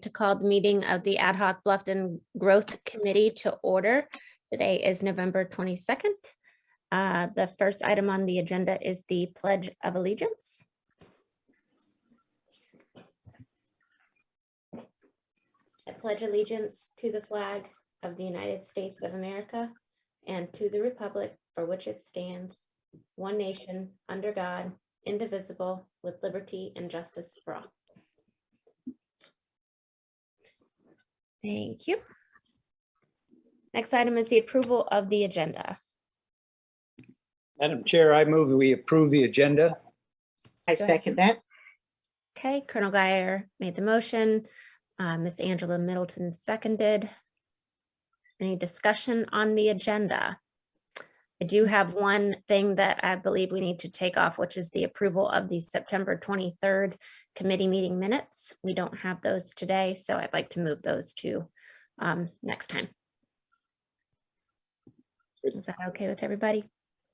To call the meeting of the Ad hoc Bluffton Growth Committee to order. Today is November 22nd. The first item on the agenda is the Pledge of Allegiance. I pledge allegiance to the flag of the United States of America and to the republic for which it stands, one nation, under God, indivisible, with liberty and justice for all. Thank you. Next item is the approval of the agenda. Madam Chair, I move that we approve the agenda. I second that. Okay, Colonel Geyer made the motion. Ms. Angela Middleton seconded. Any discussion on the agenda? I do have one thing that I believe we need to take off, which is the approval of the September 23rd committee meeting minutes. We don't have those today, so I'd like to move those to next time. Is that okay with everybody?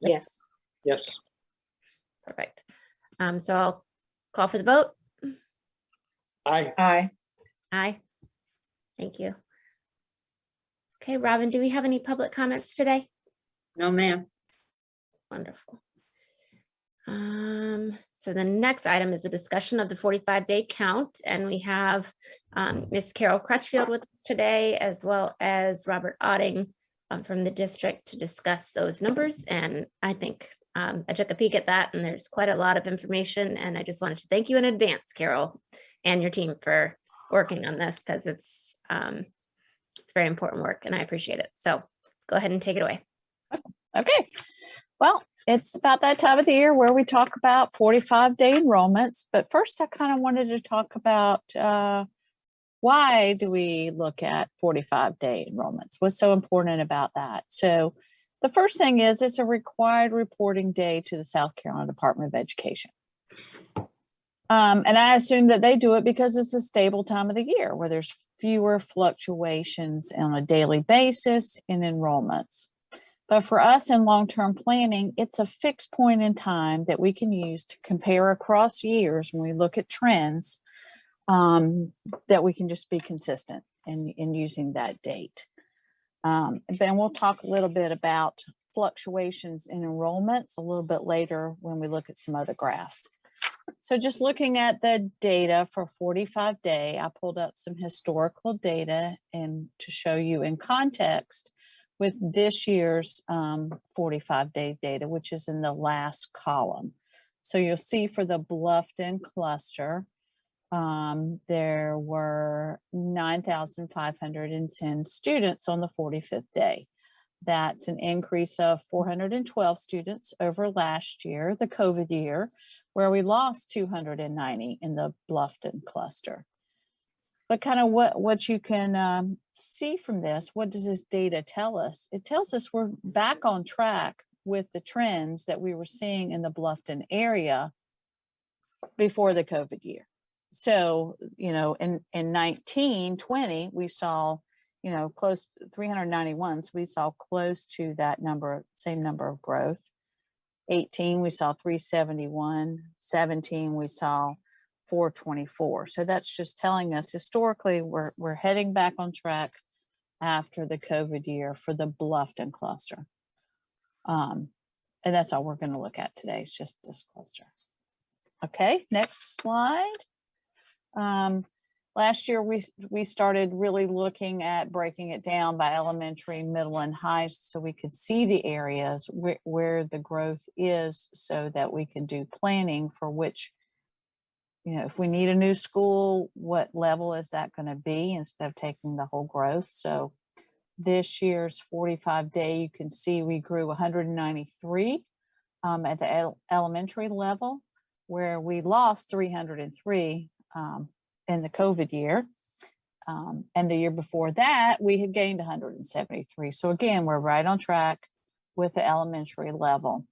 Yes. Yes. Perfect. So I'll call for the vote. Aye. Aye. Aye. Thank you. Okay, Robin, do we have any public comments today? No, ma'am. Wonderful. So the next item is a discussion of the 45-day count, and we have Ms. Carol Crutchfield with us today, as well as Robert Otting from the district to discuss those numbers. And I think I took a peek at that, and there's quite a lot of information, and I just wanted to thank you in advance, Carol, and your team for working on this, because it's very important work, and I appreciate it. So go ahead and take it away. Okay, well, it's about that time of the year where we talk about 45-day enrollments, but first I kind of wanted to talk about why do we look at 45-day enrollments? What's so important about that? So the first thing is it's a required reporting day to the South Carolina Department of Education. And I assume that they do it because it's a stable time of the year where there's fewer fluctuations on a daily basis in enrollments. But for us in long-term planning, it's a fixed point in time that we can use to compare across years when we look at trends, that we can just be consistent in using that date. Then we'll talk a little bit about fluctuations in enrollments a little bit later when we look at some other graphs. So just looking at the data for 45-day, I pulled up some historical data and to show you in context with this year's 45-day data, which is in the last column. So you'll see for the Bluffton cluster, there were 9,510 students on the 45th day. That's an increase of 412 students over last year, the COVID year, where we lost 290 in the Bluffton cluster. But kind of what you can see from this, what does this data tell us? It tells us we're back on track with the trends that we were seeing in the Bluffton area before the COVID year. So, you know, in 1920, we saw, you know, close to 391. So we saw close to that number, same number of growth. 18, we saw 371. 17, we saw 424. So that's just telling us historically we're heading back on track after the COVID year for the Bluffton cluster. And that's all we're going to look at today. It's just this cluster. Okay, next slide. Last year we started really looking at breaking it down by elementary, middle, and high so we could see the areas where the growth is so that we can do planning for which, you know, if we need a new school, what level is that going to be instead of taking the whole growth? So this year's 45-day, you can see we grew 193 at the elementary level, where we lost 303 in the COVID year. And the year before that, we had gained 173. So again, we're right on track with the elementary level.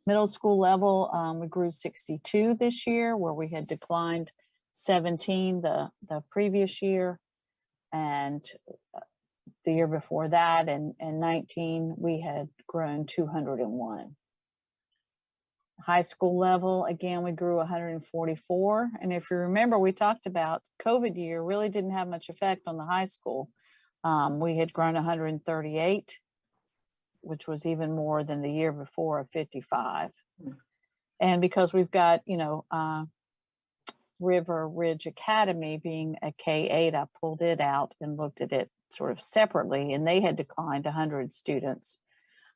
Middle school level, we grew 62 this year, where we had declined 17 the previous year. And the year before that, in 19, we had grown 201. High school level, again, we grew 144. And if you remember, we talked about COVID year really didn't have much effect on the high school. We had grown 138, which was even more than the year before of 55. And because we've got, River Ridge Academy being a K-8, I pulled it out and looked at it sort of separately, and they had declined 100 students,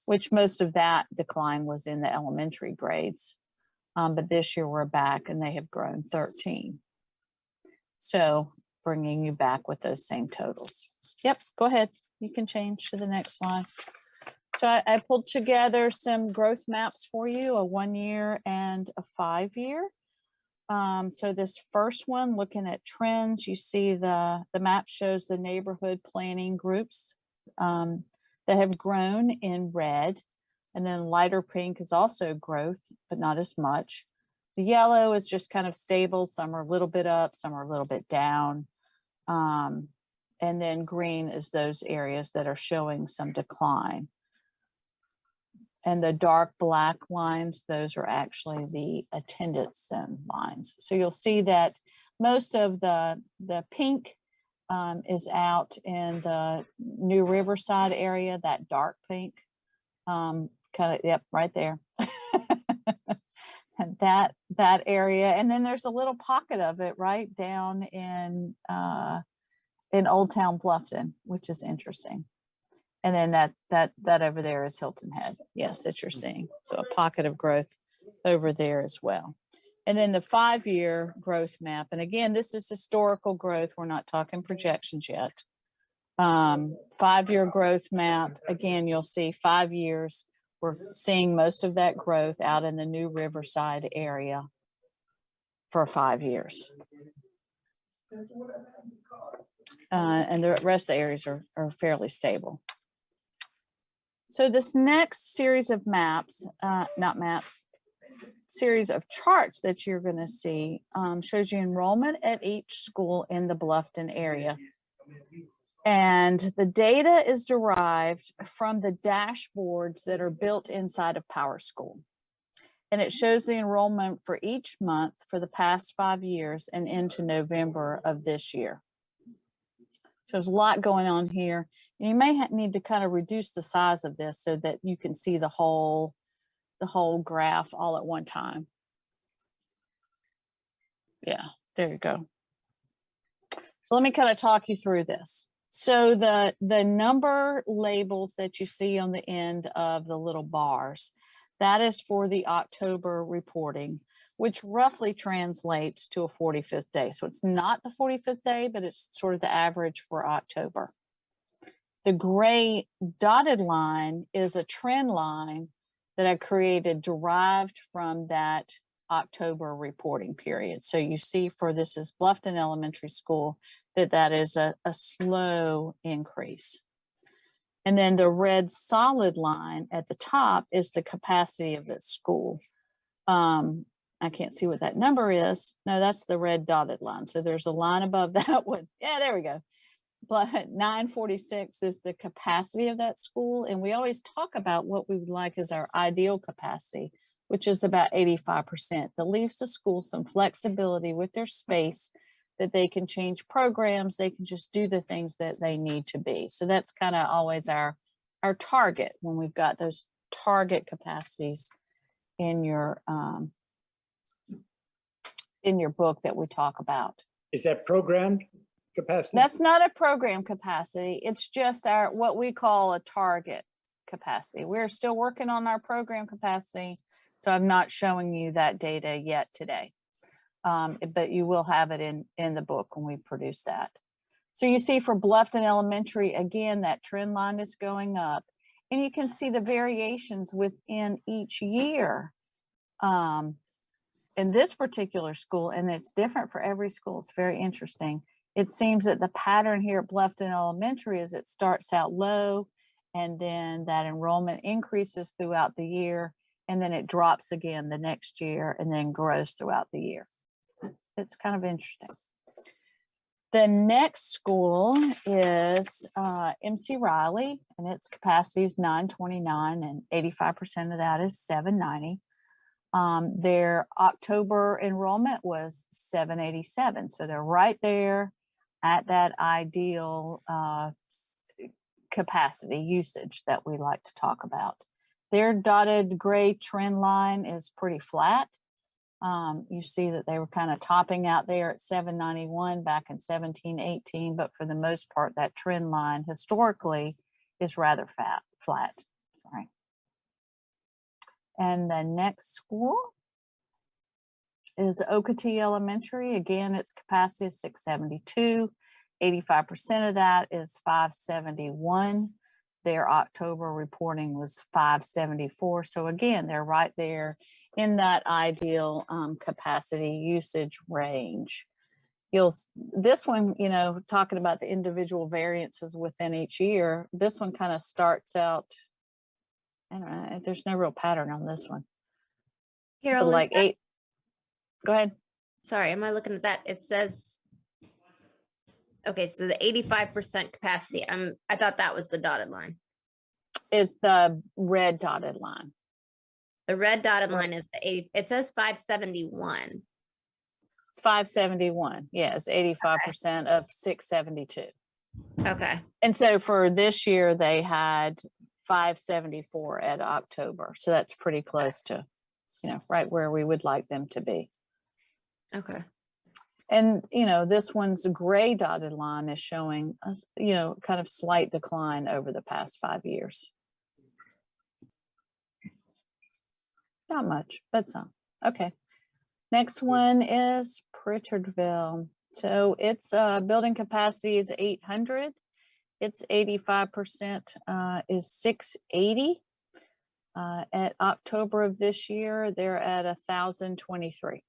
which most of that decline was in the elementary grades. But this year we're back and they have grown 13. So bringing you back with those same totals. Yep, go ahead. You can change to the next slide. So I pulled together some growth maps for you, a 1 year and a 5 year. So this first one, looking at trends, you see the map shows the neighborhood planning groups that have grown in red, and then lighter pink is also growth, but not as much. The yellow is just kind of stable. Some are a little bit up, some are a little bit down. And then green is those areas that are showing some decline. And the dark black lines, those are actually the attendance zone lines. So you'll see that most of the pink is out in the New Riverside area, that dark pink, kind of, yep, right there. And that area. And then there's a little pocket of it right down in Old Town Bluffton, which is interesting. And then that over there is Hilton Head. Yes, that you're seeing. So a pocket of growth over there as well. And then the 5 year growth map. And again, this is historical growth. We're not talking projections yet. 5 year growth map. Again, you'll see 5 years. We're seeing most of that growth out in the New Riverside area for 5 years. And the rest of the areas are fairly stable. So this next series of maps, series of charts that you're going to see shows you enrollment at each school in the Bluffton area. And the data is derived from the dashboards that are built inside of PowerSchool. And it shows the enrollment for each month for the past 5 years and into November of this year. So there's a lot going on here. And you may need to kind of reduce the size of this so that you can see the whole graph all at one time. Yeah, there you go. So let me kind of talk you through this. So the number labels that you see on the end of the little bars, that is for the October reporting, which roughly translates to a 45th day. So it's not the 45th day, but it's sort of the average for October. The gray dotted line is a trend line that I created derived from that October reporting period. So you see for this is Bluffton Elementary School, that is a slow increase. And then the red solid line at the top is the capacity of the school. I can't see what that number is. No, that's the red dotted line. So there's a line above that one. Yeah, there we go. But 946 is the capacity of that school. And we always talk about what we would like as our ideal capacity, which is about 85%. That leaves the school some flexibility with their space, that they can change programs, they can just do the things that they need to be. So that's kind of always our target when we've got those target capacities in your book that we talk about. Is that programmed capacity? That's not a program capacity. It's just what we call a target capacity. We're still working on our program capacity, so I'm not showing you that data yet today. But you will have it in the book when we produce that. So you see for Bluffton Elementary, again, that trend line is going up. And you can see the variations within each year in this particular school, and it's different for every school. It's very interesting. It seems that the pattern here at Bluffton Elementary is it starts out low, and then that enrollment increases throughout the year, and then it drops again the next year and then grows throughout the year. It's kind of interesting. The next school is MC Riley, and its capacity is 929, and 85% of that is 790. Their October enrollment was 787. So they're right there at that ideal capacity usage that we like to talk about. Their dotted gray trend line is pretty flat. You see that they were kind of topping out there at 791 back in 1718, but for the most part, that trend line historically is rather flat. Sorry. And the next school is Okatee Elementary. Again, its capacity is 672. 85% of that is 571. Their October reporting was 574. So again, they're right there in that ideal capacity usage range. This one, you know, talking about the individual variances within each year, this one kind of starts out, I don't know, there's no real pattern on this one. Carol, But like is that- 8, go ahead. sorry, am I looking at that? It says, okay, so the 85% capacity, I thought that was the dotted line. Is the red dotted line. The red dotted line is the 80, it says 571. It's 571. Yes, 85% of 672. Okay, And so for this year, they had 574 at October. So that's pretty close to, you know, right where we would like them to be. okay. And, you know, this one's gray dotted line is showing, you know, kind of slight decline over the past 5 years. Not much, but some. Okay. Next one is Pritchardville. So its building capacity is 800. Its 85% is 680. At October of this year, they're at 1,023.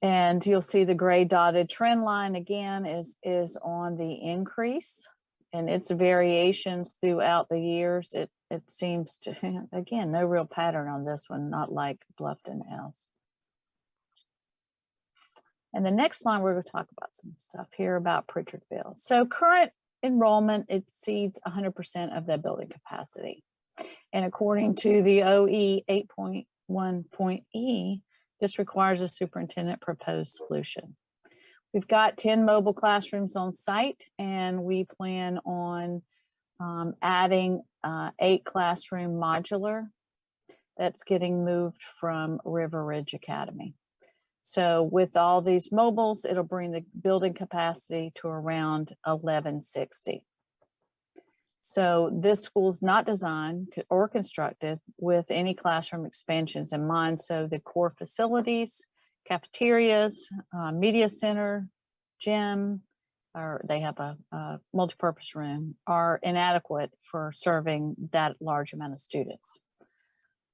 And you'll see the gray dotted trend line again is on the increase, and its variations throughout the years. It seems to, again, no real pattern on this one, not like Bluffton House. And the next line, we're going to talk about some stuff here about Pritchardville. So current enrollment exceeds 100% of the building capacity. And according to the OE 8.1.E, this requires a superintendent proposed solution. We've got 10 mobile classrooms on site, and we plan on adding 8 classroom modular that's getting moved from River Ridge Academy. So with all these mobiles, it'll bring the building capacity to around 1160. So this school is not designed or constructed with any classroom expansions in mind. So the core facilities, cafeterias, media center, gym, or they have a multipurpose room, are inadequate for serving that large amount of students.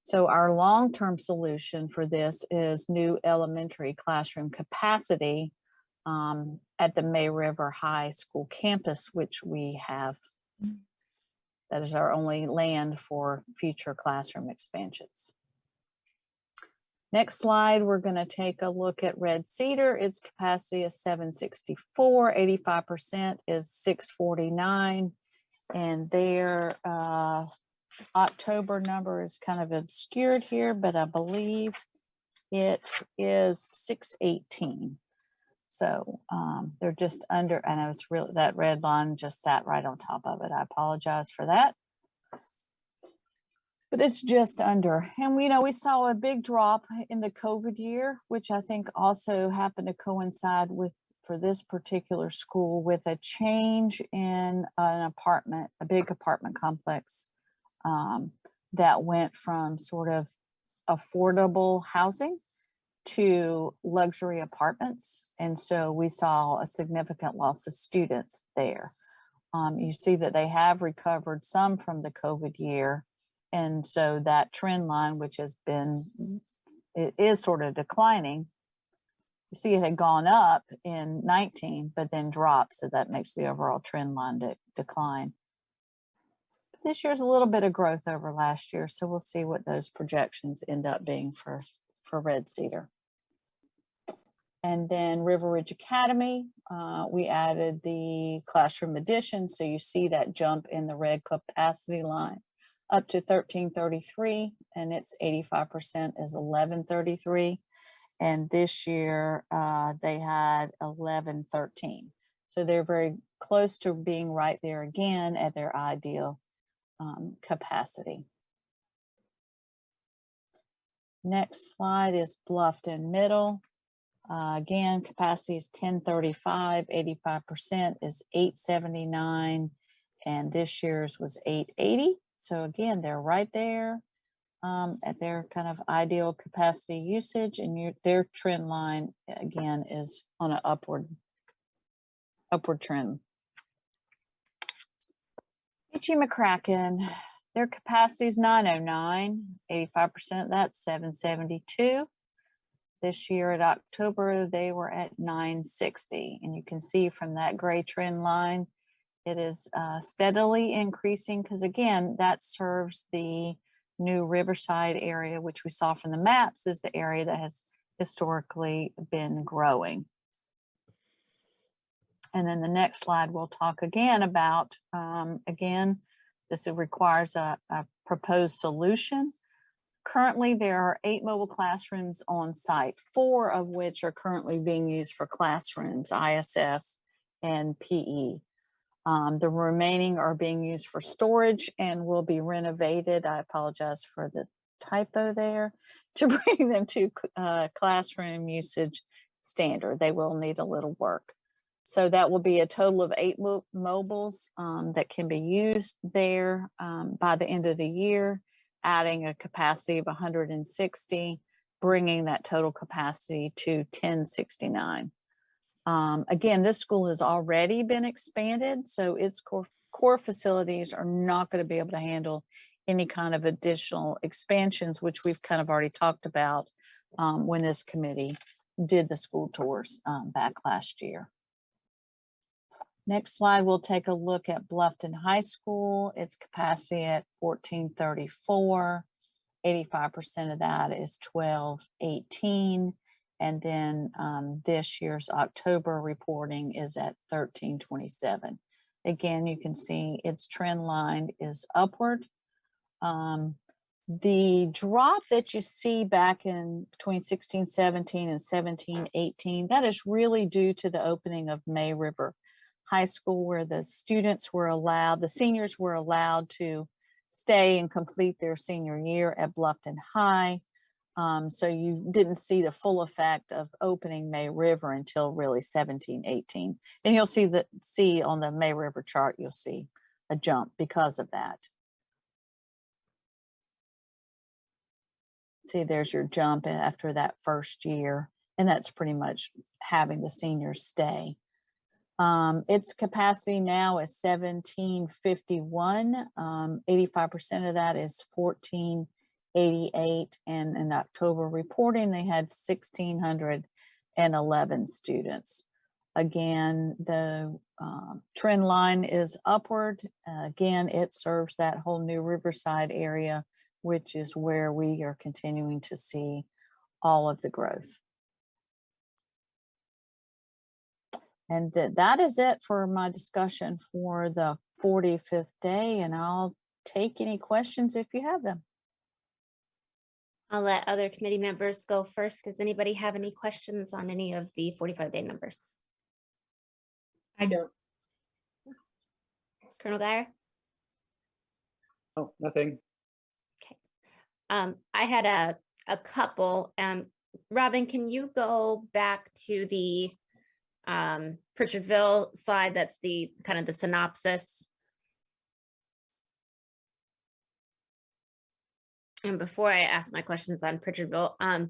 So our long-term solution for this is new elementary classroom capacity at the May River High School campus, which we have. That is our only land for future classroom expansions. Next slide, we're going to take a look at Red Cedar. Its capacity is 764, 85% is 649, and their October number is kind of obscured here, but I believe it is 618. So they're just under, I know it's really, that red line just sat right on top of it. I apologize for that. But it's just under. And we saw a big drop in the COVID year, which I think also happened to coincide with, for this particular school, with a change in an apartment, a big apartment complex that went from sort of affordable housing to luxury apartments. And so we saw a significant loss of students there. You see that they have recovered some from the COVID year. And so that trend line, which has been, it is sort of declining. You see it had gone up in 19, but then dropped. So that makes the overall trend line decline. But this year's a little bit of growth over last year. So we'll see what those projections end up being for Red Cedar. And then River Ridge Academy, we added the classroom addition. So you see that jump in the red capacity line up to 1333, and its 85% is 1133. And this year they had 1113. So they're very close to being right there again at their ideal capacity. Next slide is Bluffton Middle. Again, capacity is 1035, 85% is 879, and this year's was 880. So again, they're right there at their kind of ideal capacity usage, and their trend line again is on an upward trend. H.E. McCracken, their capacity is 909, 85% of that's 772. This year at October, they were at 960. And you can see from that gray trend line, it is steadily increasing because again, that serves the new Riverside area, which we saw from the maps is the area that has historically been growing. And then the next slide, we'll talk again about, again, this requires a proposed solution. Currently, there are 8 mobile classrooms on site, 4 of which are currently being used for classrooms, ISS and PE. The remaining are being used for storage and will be renovated. I apologize for the typo there, to bring them to classroom usage standard. They will need a little work. So that will be a total of 8 mobiles that can be used there by the end of the year, adding a capacity of 160, bringing that total capacity to 1069. Again, this school has already been expanded, so its core facilities are not going to be able to handle any kind of additional expansions, which we've kind of already talked about when this committee did the school tours back last year. Next slide, we'll take a look at Bluffton High School. Its capacity at 1434, 85% of that is 1218. And then this year's October reporting is at 1327. Again, you can see its trend line is upward. The drop that you see back in between 1617 and 1718, that is really due to the opening of May River High School, where the students were allowed, the seniors were allowed to stay and complete their senior year at Bluffton High. So you didn't see the full effect of opening May River until really 1718. And you'll see on the May River chart, you'll see a jump because of that. See, there's your jump after that first year, and that's pretty much having the seniors stay. Its capacity now is 1751. 85% of that is 1488, and in October reporting, they had 1,611 students. Again, the trend line is upward. Again, it serves that whole new Riverside area, which is where we are continuing to see all of the growth. And that is it for my discussion for the 45th day, and I'll take any questions if you have them. I'll let other committee members go first. Does anybody have any questions on any of the 45-day numbers? I don't. Colonel Geyer? Oh, nothing. I had a couple. Robin, can you go back to the Pritchardville slide? That's the kind of the synopsis. And before I ask my questions on Pritchardville,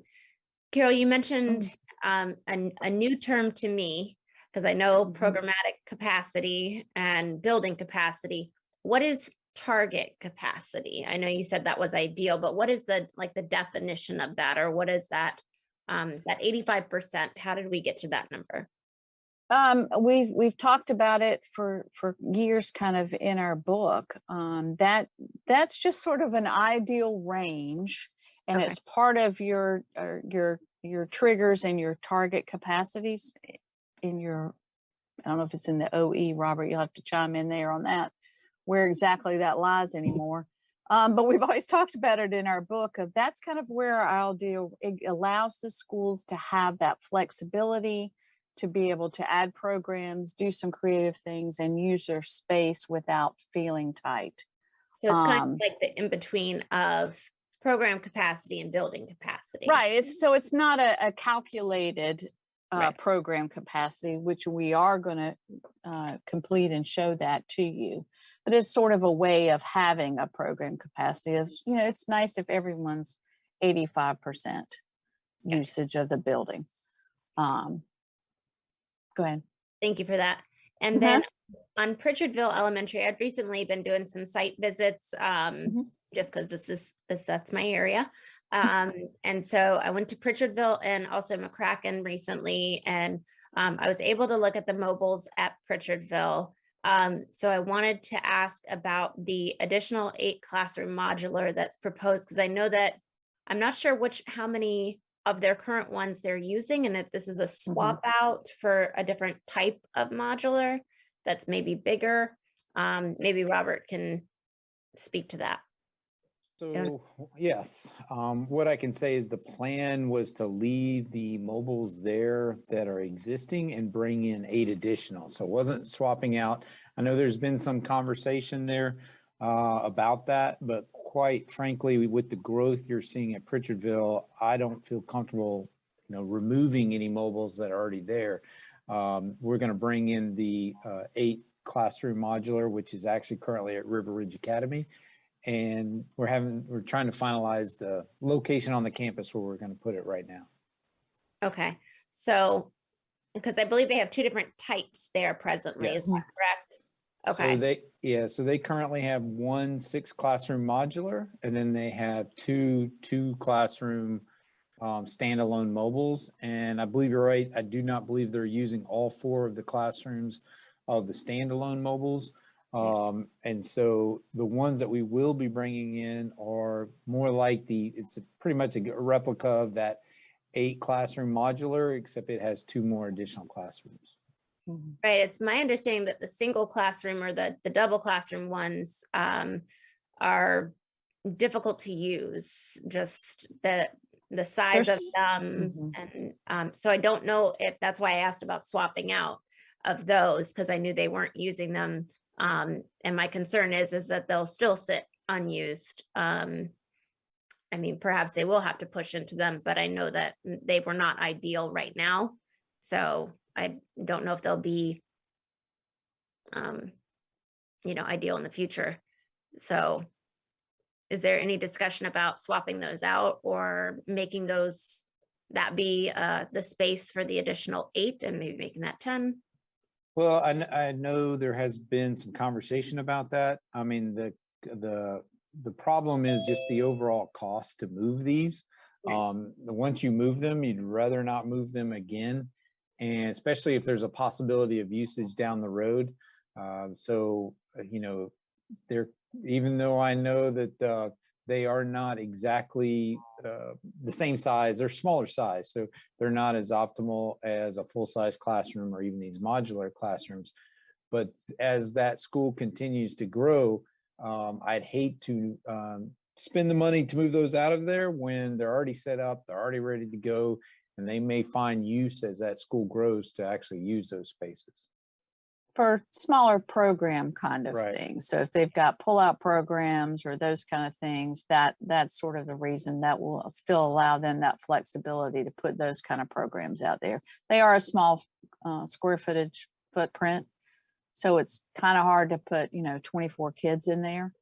Carol, you mentioned a new term to me, because I know programmatic capacity and building capacity. What is target capacity? I know you said that was ideal, but what is the definition of that, or what is that? That 85%, how did we get to that number? We've talked about it for years, kind of in our book. That's just sort of an ideal range, and Okay. it's part of your triggers and your target capacities in your. I don't know if it's in the OE, Robert. You'll have to chime in there on that, where exactly that lies anymore. But we've always talked about it in our book of that's kind of where I'll do. It allows the schools to have that flexibility to be able to add programs, do some creative things, and use their space without feeling tight. So it's kind of Um, like the in-between of program capacity and building capacity. Right. So it's not a calculated Right. program capacity, which we are going to complete and show that to you. But it's sort of a way of having a program capacity of, it's nice if everyone's 85% usage of the building. Go ahead. Thank you for that. And then on Pritchardville Elementary, I've recently been doing some site visits, just because that's my area. And so I went to Pritchardville and also McCracken recently, and I was able to look at the mobiles at Pritchardville. So I wanted to ask about the additional 8 classroom modular that's proposed, because I know that I'm not sure how many of their current ones they're using, and if this is a swap out for a different type of modular that's maybe bigger. Maybe Robert can speak to that. So, yes, what I can say is the plan was to leave the mobiles there that are existing and bring in 8 additional. So it wasn't swapping out. I know there's been some conversation there about that, but quite frankly, with the growth you're seeing at Pritchardville, I don't feel comfortable, removing any mobiles that are already there. We're going to bring in the 8 classroom modular, which is actually currently at River Ridge Academy. And we're trying to finalize the location on the campus where we're going to put it right now. Okay, so because I believe they have 2 different types there presently, is Yes. that correct? Okay. So they currently have 1 6 classroom modular, and then they have two classroom standalone mobiles. And I believe you're right. I do not believe they're using all 4 of the classrooms of the standalone mobiles. And so the ones that we will be bringing in are more like it's pretty much a replica of that 8 classroom modular, except it has 2 more additional classrooms. Right. It's my understanding that the single classroom or the double classroom ones are difficult to use, just the size of them. And so I don't know if that's why I asked about swapping out of those, because I knew they weren't using them. And my concern is that they'll still sit unused. I mean, perhaps they will have to push into them, but I know that they were not ideal right now. So I don't know if they'll be, ideal in the future. So is there any discussion about swapping those out or making that be the space for the additional 8 and maybe making that 10? Well, I know there has been some conversation about that. I mean, the problem is just the overall cost to move these. Once you move them, you'd rather not move them again, and especially if there's a possibility of usage down the road. Even though I know that they are not exactly the same size, they're smaller size, so they're not as optimal as a full-size classroom or even these modular classrooms. But as that school continues to grow, I'd hate to spend the money to move those out of there when they're already set up, they're already ready to go, and they may find use as that school grows to actually use those spaces. For smaller program kind of Right. things. So if they've got pull-out programs or those kind of things, that's sort of the reason that will still allow them that flexibility to put those kind of programs out there. They are a small square footage footprint, so it's kind of hard to put 24 kids in there.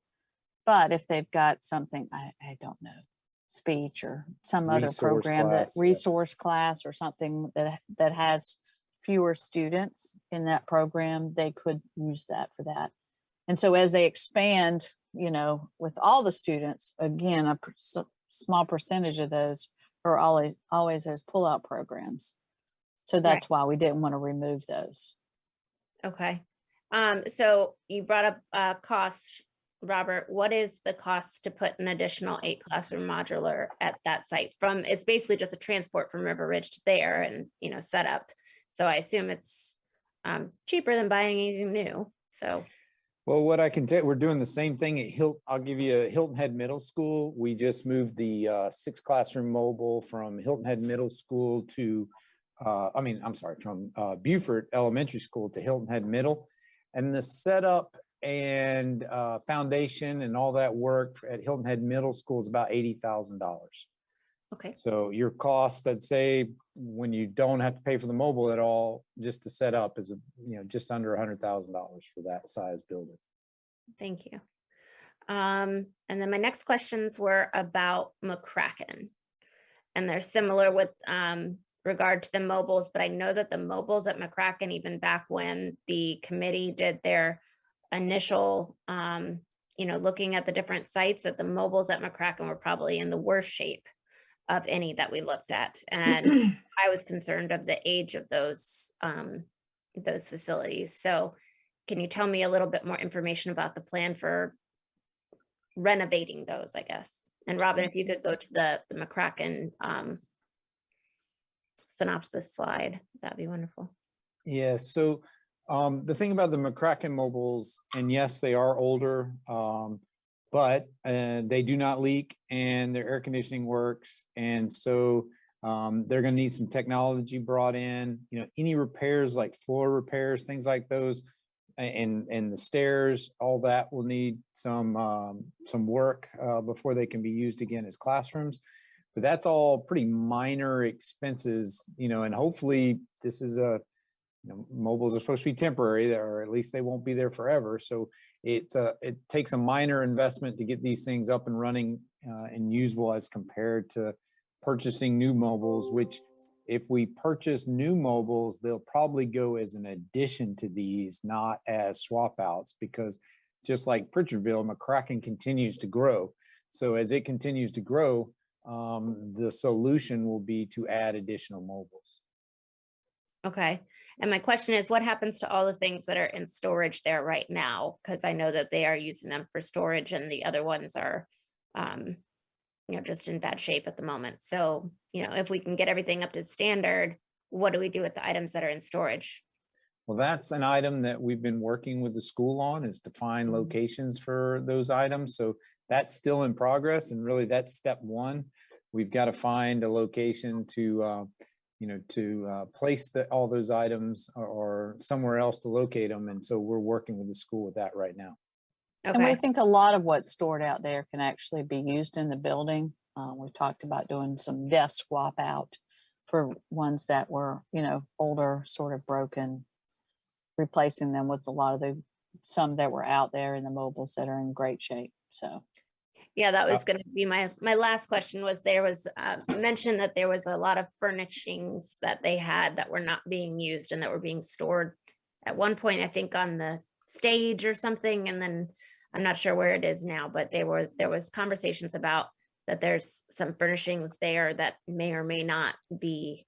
But if they've got something, I don't know, speech or some other Resource program, class, that yeah. resource class or something that has fewer students in that program, they could use that for that. And so as they expand, with all the students, again, a small percentage of those are always those pull-out programs. So that's why we didn't want to remove those. Okay. So you brought up cost, Robert. What is the cost to put an additional 8 classroom modular at that site? It's basically just a transport from River Ridge to there and, set up. So I assume it's cheaper than buying anything new. So Well, what I can tell, we're doing the same thing at Hilton. I'll give you a Hilton Head Middle School. We just moved the 6 classroom mobile from Hilton Head Middle School to, from Beaufort Elementary School to Hilton Head Middle. And the setup and foundation and all that work at Hilton Head Middle School is about $80,000. Okay, So your cost, I'd say, when you don't have to pay for the mobile at all, just to set up is, just under $100,000 for that size building. thank you. And then my next questions were about McCracken. And they're similar with regard to the mobiles, but I know that the mobiles at McCracken, even back when the committee did their initial, looking at the different sites, that the mobiles at McCracken were probably in the worst shape of any that we looked at. And I was concerned of the age of those facilities. So can you tell me a little bit more information about the plan for renovating those, I guess? And Robin, if you could go to the McCracken synopsis slide, that'd be wonderful. Yeah, so the thing about the McCracken mobiles, and yes, they are older, but they do not leak and their air conditioning works. And so they're going to need some technology brought in, any repairs like floor repairs, things like those, and the stairs, all that will need some work before they can be used again as classrooms. But that's all pretty minor expenses, and hopefully this is mobiles are supposed to be temporary, or at least they won't be there forever. So it takes a minor investment to get these things up and running and usable as compared to purchasing new mobiles, which if we purchase new mobiles, they'll probably go as an addition to these, not as swap outs, because just like Pritchardville, McCracken continues to grow. So as it continues to grow, the solution will be to add additional mobiles. Okay. And my question is, what happens to all the things that are in storage there right now? Because I know that they are using them for storage and the other ones are, just in bad shape at the moment. So, if we can get everything up to standard, what do we do with the items that are in storage? Well, that's an item that we've been working with the school on, is to find locations for those items. So that's still in progress. And really that's step one. We've got to find a location to place all those items or somewhere else to locate them. And so we're working with the school with that right now. And we Okay, think a lot of what's stored out there can actually be used in the building. We talked about doing some desk swap out for ones that were, older, sort of broken, replacing them with a lot of some that were out there in the mobiles that are in great shape. So yeah, that was going to be my last question. Was there was mentioned that there was a lot of furnishings that they had that were not being used and that were being stored at one point, I think on the stage or something, and then I'm not sure where it is now, but there was conversations about that there's some furnishings there that may or may not be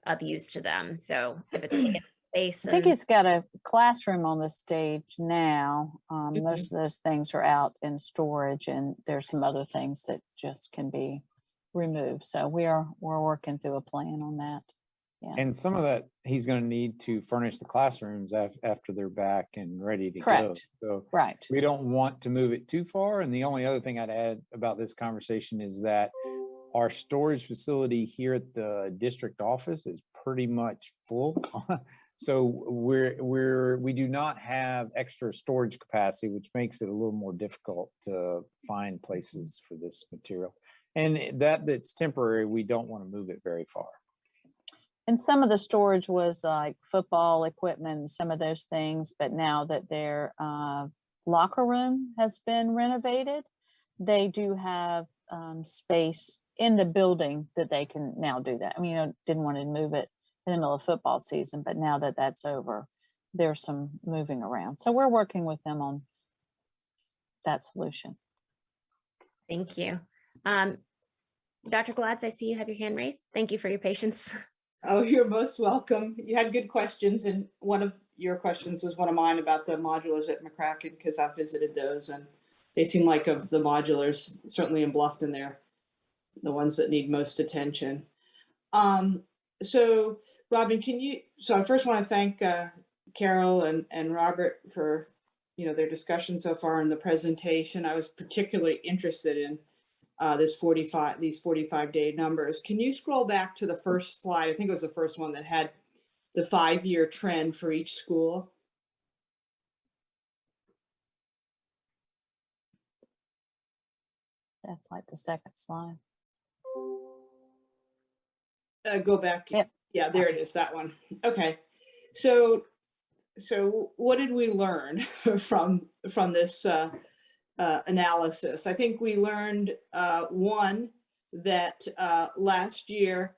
of use to them. So if it's taking space, I think and he's got a classroom on the stage now. Most of those things are out in storage, and there's some other things that just can be removed. So we're working through a plan on that. Yeah. And some of that he's going to need to furnish the classrooms after they're back and ready to Correct. go. So Right. we don't want to move it too far. And the only other thing I'd add about this conversation is that our storage facility here at the district office is pretty much full. So we do not have extra storage capacity, which makes it a little more difficult to find places for this material. And that's temporary. We don't want to move it very far. And some of the storage was like football equipment and some of those things, but now that their locker room has been renovated, they do have space in the building that they can now do that. I mean, didn't want to move it in the middle of football season, but now that that's over, there's some moving around. So we're working with them on that solution. thank you. Dr. Gladz, I see you have your hand raised. Thank you for your patience. Oh, you're most welcome. You had good questions, and one of your questions was one of mine about the modulars at McCracken, because I've visited those and they seem like, of the modulars, certainly in Bluffton, they're the ones that need most attention. So Robin, so I first want to thank Carol and Robert for their discussion so far in the presentation. I was particularly interested in these 45-day numbers. Can you scroll back to the first slide? I think it was the first one that had the 5-year trend for each school. That's like the second slide. Go back. Yep. Yeah, there it is, that one. Okay. So what did we learn from this analysis? I think we learned, one, that last year's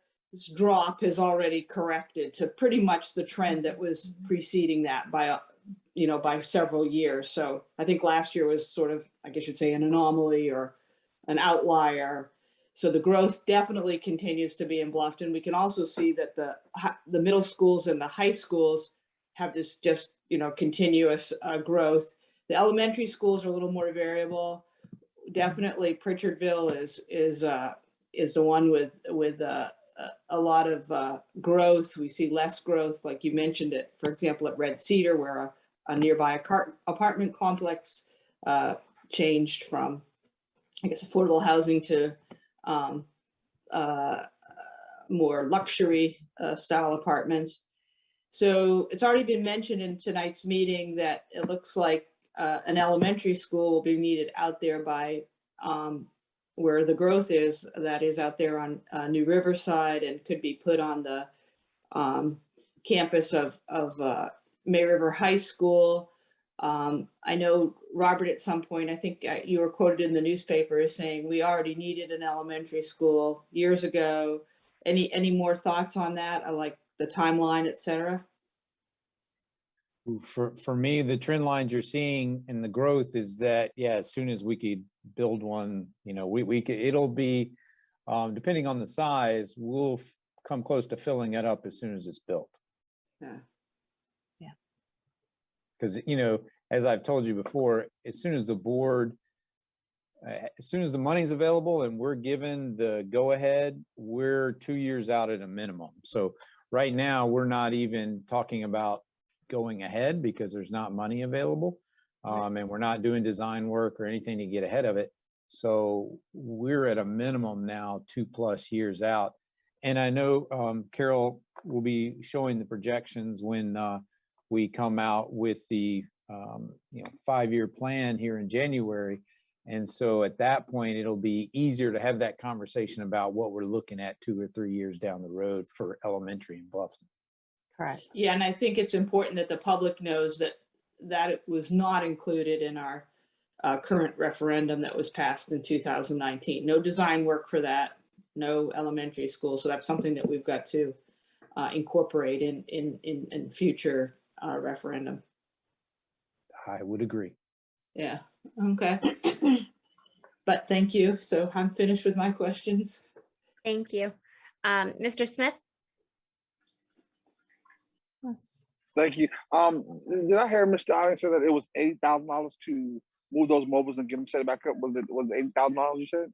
drop has already corrected to pretty much the trend that was preceding that by several years. So I think last year was sort of, I guess you'd say, an anomaly or an outlier. So the growth definitely continues to be in Bluffton. We can also see that the middle schools and the high schools have this just, continuous growth. The elementary schools are a little more variable. Definitely Pritchardville is the one with a lot of growth. We see less growth, like you mentioned it, for example, at Red Cedar, where a nearby apartment complex changed from, I guess, affordable housing to more luxury style apartments. So it's already been mentioned in tonight's meeting that it looks like an elementary school will be needed out there by where the growth is, that is out there on New Riverside, and could be put on the campus of May River High School. I know, Robert, at some point, I think you were quoted in the newspaper as saying we already needed an elementary school years ago. Any more thoughts on that? Like the timeline, et cetera? For me, the trend lines you're seeing in the growth is that, yeah, as soon as we could build one, we could, it'll be, depending on the size, we'll come close to filling it up as soon as it's built. Yeah. Because, as I've told you before, as soon as the board, as soon as the money's available and we're given the go ahead, we're 2 years out at a minimum. So right now, we're not even talking about going ahead because there's not money available. And we're not doing design work or anything to get ahead of it. So we're at a minimum now 2+ years out. And I know Carol will be showing the projections when we come out with the 5-year plan here in January. And so at that point, it'll be easier to have that conversation about what we're looking at 2 or 3 years down the road for elementary in Bluffton. Correct. Yeah, and I think it's important that the public knows that it was not included in our current referendum that was passed in 2019. No design work for that, no elementary school. So that's something that we've got to incorporate in future referendum. I would agree. Yeah, okay. But thank you. So I'm finished with my questions. Thank you. Mr. Smith? Thank you. Did I hear Mr. Allen say that it was $80,000 to move those mobiles and get them set back up? Was it $80,000 you said?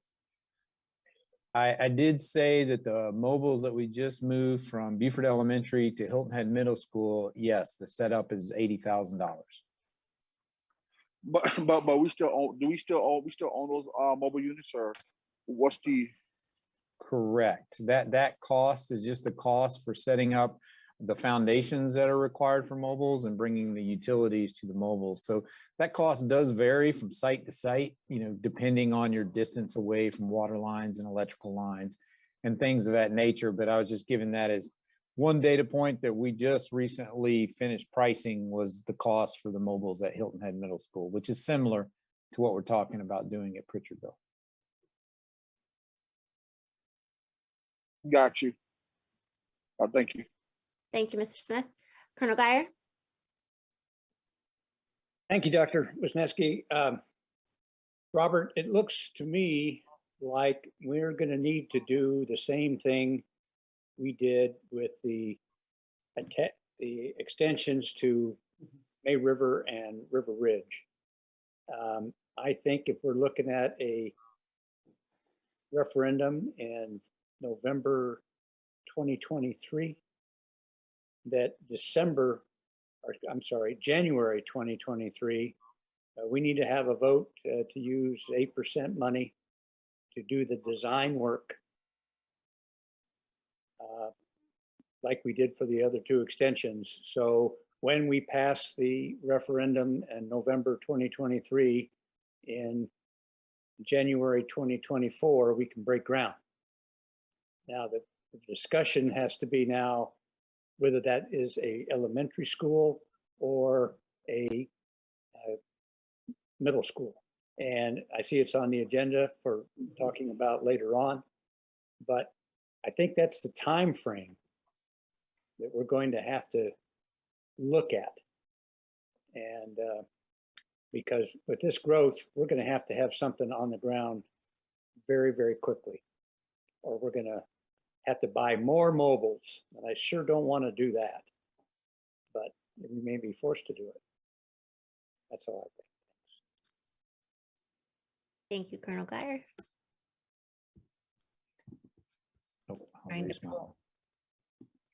I did say that the mobiles that we just moved from Beaufort Elementary to Hilton Head Middle School, yes, the setup is $80,000. But we still own. Do we still own those mobile units, or what's the? Correct. That cost is just the cost for setting up the foundations that are required for mobiles and bringing the utilities to the mobiles. So that cost does vary from site to site, depending on your distance away from water lines and electrical lines and things of that nature. But I was just giving that as one data point that we just recently finished pricing was the cost for the mobiles at Hilton Head Middle School, which is similar to what we're talking about doing at Pritchardville. Got you. Thank you. Thank you, Mr. Smith. Colonel Guyer? Thank you, Dr. Wisniewski. Robert, it looks to me like we're going to need to do the same thing we did with the extensions to May River and River Ridge. I think if we're looking at a referendum in November 2023, that January 2023, We need to have a vote to use 8% money to do the design work like we did for the other two extensions. So when we pass the referendum in November 2023, in January 2024, we can break ground. Now the discussion has to be now whether that is a elementary school or a middle school. And I see it's on the agenda for talking about later on, but I think that's the time frame that we're going to have to look at. And because with this growth, we're going to have something on the ground very, very quickly, or we're going to have to buy more mobiles. And I sure don't want to do that, but we may be forced to do it. That's all I think. Thank you, Colonel Guyer. Oh, I'll Trying to raise my- pull.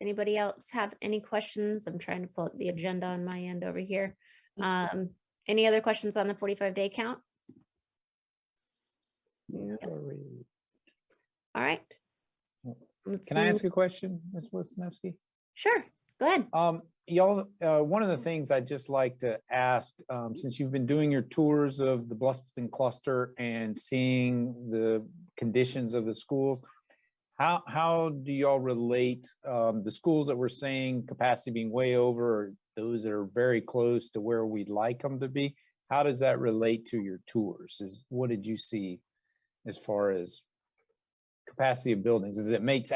Anybody else have any questions? I'm trying to pull up the agenda on my end over here. Any other questions on the 45-day count? Nope. All right. Let's Can I ask move- a question, Ms. Wisniewski? Sure, go ahead. Y'all, one of the things I'd just like to ask, since you've been doing your tours of the Bluffton cluster and seeing the conditions of the schools, how do y'all relate the schools that we're seeing capacity being way over, or those that are very close to where we'd like them to be? How does that relate to your tours? What did you see as far as capacity of buildings? Does it make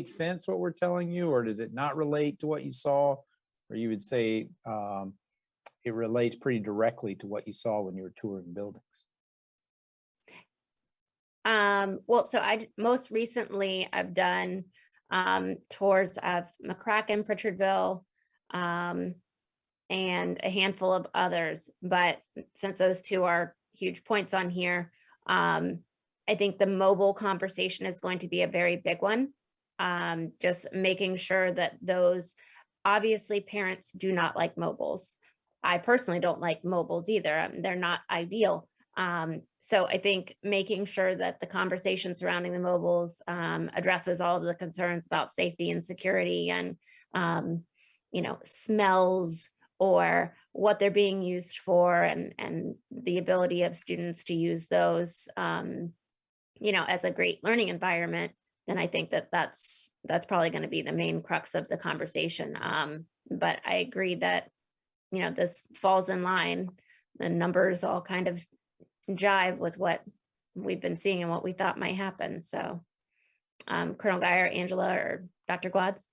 sense what we're telling you, or does it not relate to what you saw? Or you would say it relates pretty directly to what you saw when you were touring buildings? Well, so most recently I've done tours of McCracken, Pritchardville, and a handful of others. But since those two are huge points on here, I think the mobile conversation is going to be a very big one. Just making sure that those, obviously parents do not like mobiles. I personally don't like mobiles either. They're not ideal. So I think making sure that the conversation surrounding the mobiles addresses all of the concerns about safety and security and, smells or what they're being used for, and the ability of students to use those, as a great learning environment, then I think that that's probably going to be the main crux of the conversation. But I agree that, this falls in line. The numbers all kind of jive with what we've been seeing and what we thought might happen. So Colonel Guyer, Angela, or Dr. Gwads?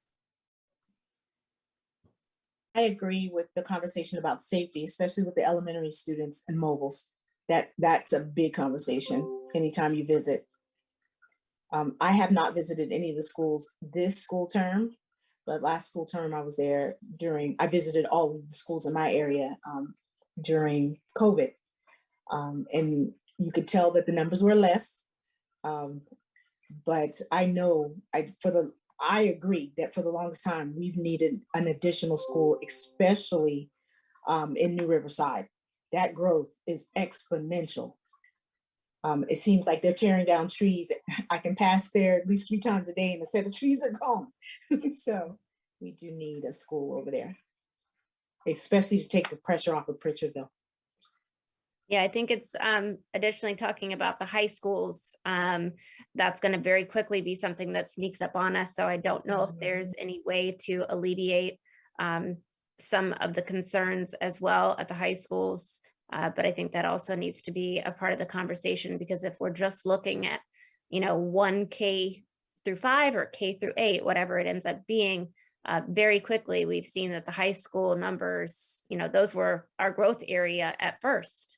I agree with the conversation about safety, especially with the elementary students and mobiles. That's a big conversation anytime you visit. I have not visited any of the schools this school term, but last school term I was there I visited all of the schools in my area during COVID. And you could tell that the numbers were less. But I know I agree that for the longest time, we've needed an additional school, especially in New Riverside. That growth is exponential. It seems like they're tearing down trees. I can pass there at least 3 times a day and a set of trees are gone. So we do need a school over there, especially to take the pressure off of Pritchardville. Yeah, I think it's additionally talking about the high schools. That's going to very quickly be something that sneaks up on us. So I don't know if there's any way to alleviate some of the concerns as well at the high schools. But I think that also needs to be a part of the conversation, because if we're just looking at, 1 K through 5 or K through 8, whatever it ends up being, very quickly we've seen that the high school numbers, those were our growth area at first.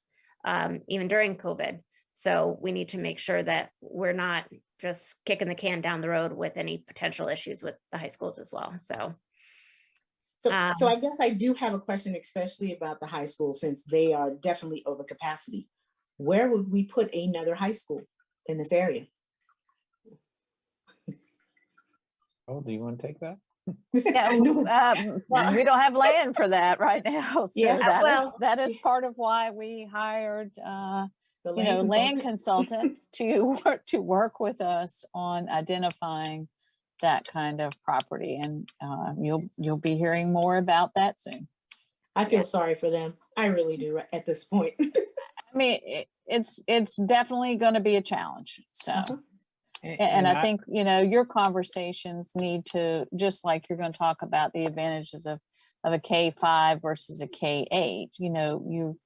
Even during COVID. So we need to make sure that we're not just kicking the can down the road with any potential issues with the high schools as well. So I guess I do have a question, especially about the high school, since they are definitely over capacity. Where would we put another high school in this area? Oh, do you want to take that? Yeah, Well, we don't have land for that right now. So Yeah. Well- that is part of why we hired, the land consultant. consultants to work with us on identifying that kind of property. And you'll be hearing more about that soon. I feel sorry for them. I really do at this point. I mean, it's definitely going to be a challenge. So. Uh-huh. And I think, your conversations need to, just like you're going to talk about the advantages of a K-5 versus a K-8,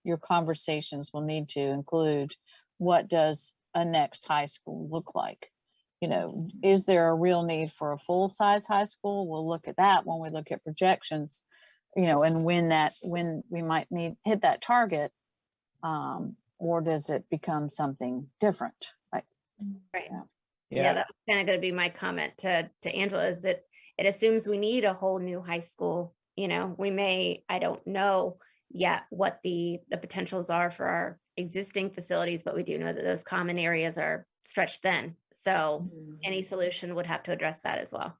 your conversations will need to include, what does a next high school look like? Is there a real need for a full-size high school? We'll look at that when we look at projections, and when we might hit that target, or does it become something different? Right. Yeah. Yeah, that was kind of going to be my comment to Angela, is that it assumes we need a whole new high school. I don't know yet what the potentials are for our existing facilities, but we do know that those common areas are stretched thin. So any solution would have to address that as well.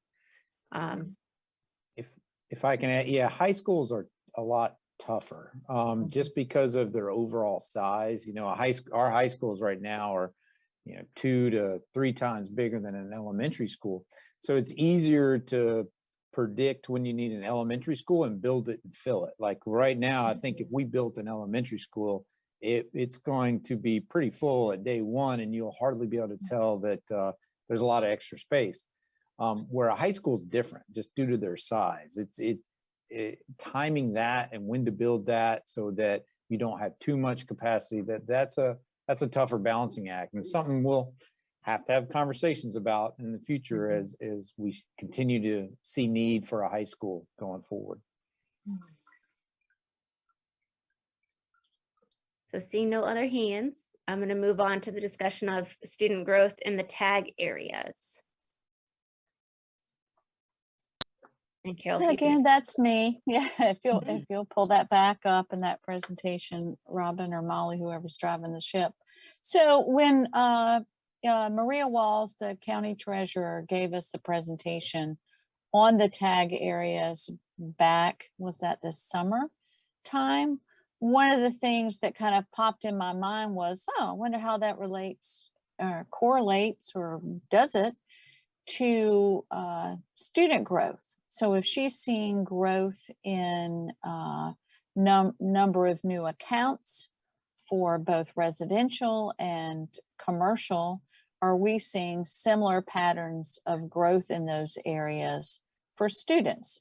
If I can add, yeah, high schools are a lot tougher, just because of their overall size. Our high schools right now are 2 to 3 times bigger than an elementary school. So it's easier to predict when you need an elementary school and build it and fill it. Like right now, I think if we built an elementary school, it's going to be pretty full at day one, and you'll hardly be able to tell that there's a lot of extra space. Where a high school is different, just due to their size. It's timing that and when to build that so that you don't have too much capacity. That's a tougher balancing act, and something we'll have to have conversations about in the future as we continue to see need for a high school going forward. So seeing no other hands, I'm going to move on to the discussion of student growth in the tag areas. And Carol, if you Again, can- that's me. Yeah, if you'll pull that back up in that presentation, Robin or Molly, whoever's driving the ship. So when Maria Walls, the county treasurer, gave us the presentation on the tag areas back, was that this summer time? One of the things that kind of popped in my mind was, I wonder how that relates or correlates, or does it, to student growth. So if she's seeing growth in number of new accounts for both residential and commercial, are we seeing similar patterns of growth in those areas for students?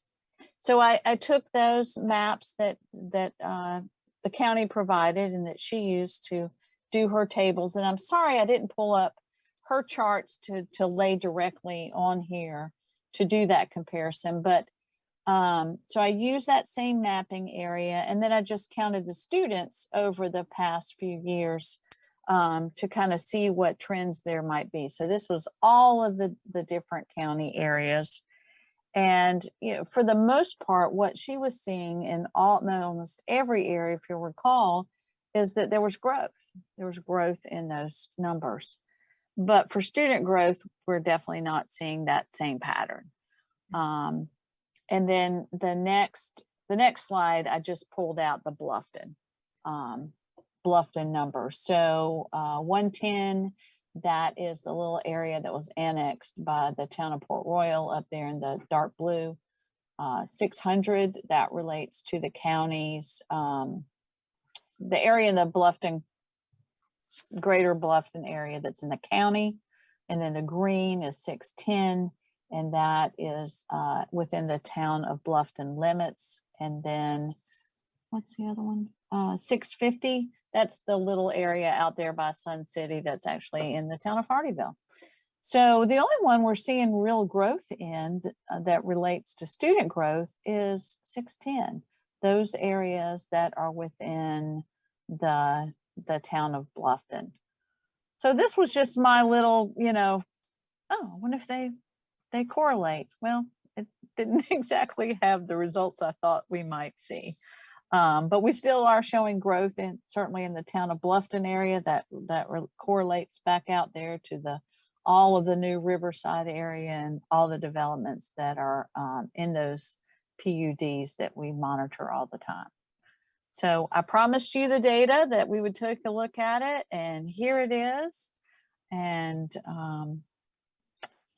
So I took those maps that the county provided and that she used to do her tables. And I'm sorry I didn't pull up her charts to lay directly on here to do that comparison. But so I used that same mapping area, and then I just counted the students over the past few years to kind of see what trends there might be. So this was all of the different county areas. And for the most part, what she was seeing in almost every area, if you'll recall, is that there was growth. There was growth in those numbers. But for student growth, we're definitely not seeing that same pattern. And then the next slide, I just pulled out the Bluffton numbers. So 110, that is the little area that was annexed by the town of Port Royal up there in the dark blue. 600, that relates to the counties, the area in the Bluffton, greater Bluffton area that's in the county. And then the green is 610, and that is within the town of Bluffton limits. And then what's the other one? 650, that's the little area out there by Sun City that's actually in the town of Hardyville. So the only one we're seeing real growth in that relates to student growth is 610, those areas that are within the town of Bluffton. So this was just my little, I wonder if they correlate. Well, it didn't exactly have the results I thought we might see. But we still are showing growth certainly in the town of Bluffton area that correlates back out there to the all of the new Riverside area and all the developments that are in those PUDs that we monitor all the time. So I promised you the data that we would take a look at it, and here it is. And I'm